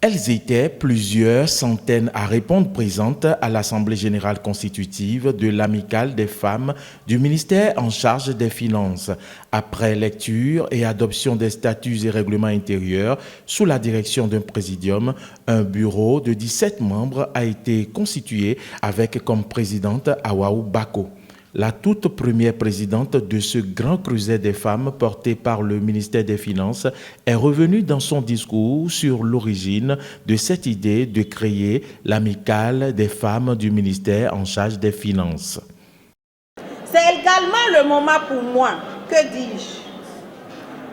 Elles étaient plusieurs centaines à répondre présentes à l'Assemblée générale constitutive de l'Amicale des femmes du ministère en charge des Finances. Après lecture et adoption des statuts et règlements intérieurs sous la direction d'un présidium, un bureau de 17 membres a été constitué avec comme présidente Awaou Bako. La toute première présidente de ce grand creuset des femmes porté par le ministère des Finances est revenue dans son discours sur l'origine de cette idée de créer l'amicale des femmes du ministère en charge des Finances. C'est également le moment pour moi, que dis-je,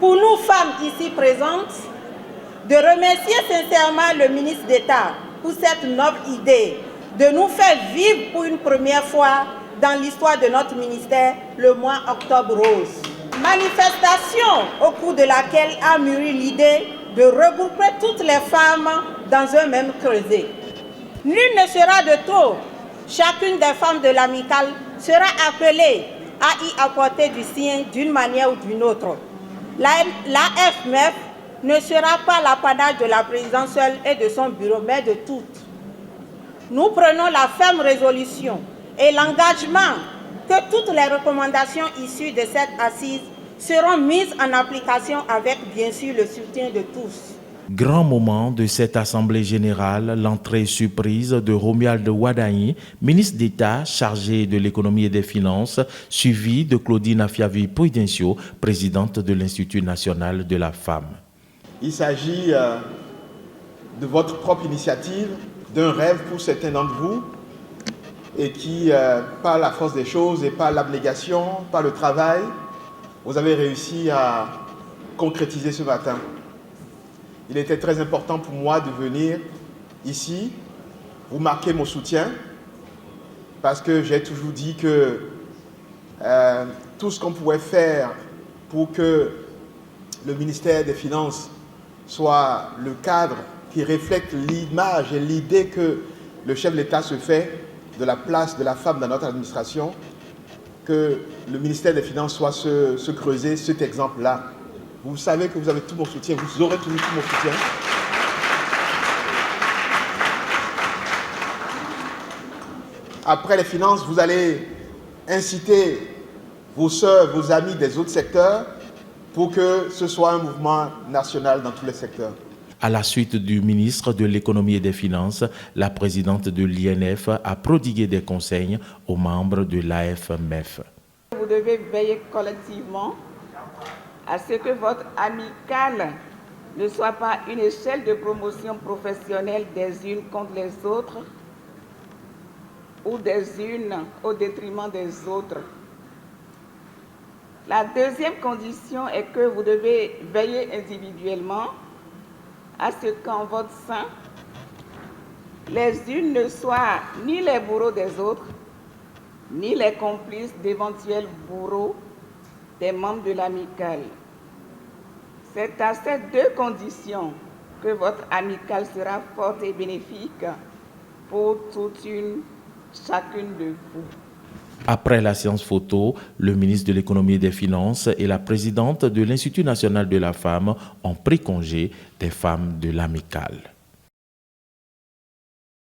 pour nous femmes ici présentes, de remercier sincèrement le ministre d'État pour cette noble idée de nous faire vivre pour une première fois dans l'histoire de notre ministère le mois Octobre Rose. Manifestation au cours de laquelle a mûri l'idée de regrouper toutes les femmes dans un même creuset. Nul ne sera de trop. Chacune des femmes de l'amicale sera appelée à y apporter du sien d'une manière ou d'une autre. L'AFMF ne sera pas l'apanage de la présidence seule et de son bureau, mais de toutes. Nous prenons la ferme résolution et l'engagement que toutes les recommandations issues de cette assise seront mises en application avec, bien sûr, le soutien de tous. Grand moment de cette Assemblée générale, l'entrée surprise de Romuald Wadagne, ministre d'État chargé de l'économie et des finances, suivi de Claudine Afiavi-Prudencio, présidente de l'Institut national de la femme. Il s'agit de votre propre initiative, d'un rêve pour certains d'entre vous, et qui, par la force des choses et par l'abnégation, par le travail, vous avez réussi à concrétiser ce matin. Il était très important pour moi de venir ici, vous marquer mon soutien, parce que j'ai toujours dit que tout ce qu'on pouvait faire pour que le ministère des Finances soit le cadre qui reflète l'image et l'idée que le chef de l'État se fait de la place de la femme dans notre administration, que le ministère des Finances soit se creuser cet exemple-là. Vous savez que vous avez tout mon soutien, vous aurez toujours tout mon soutien. Après les finances, vous allez inciter vos sœurs, vos amis des autres secteurs pour que ce soit un mouvement national dans tous les secteurs. À la suite du ministre de l'économie et des finances, la présidente de l'INF a prodigué des conseils aux membres de l'AFMF. Vous devez veiller collectivement à ce que votre amicale ne soit pas une échelle de promotion professionnelle des unes contre les autres ou des unes au détriment des autres. La deuxième condition est que vous devez veiller individuellement à ce qu'en votre sein, les unes ne soient ni les bourreaux des autres, ni les complices d'éventuels bourreaux des membres de l'amicale. C'est à ces deux conditions que votre amicale sera forte et bénéfique pour chacune de vous. Après la séance photo, le ministre de l'économie et des finances et la présidente de l'Institut national de la femme ont pris congé des femmes de l'amicale.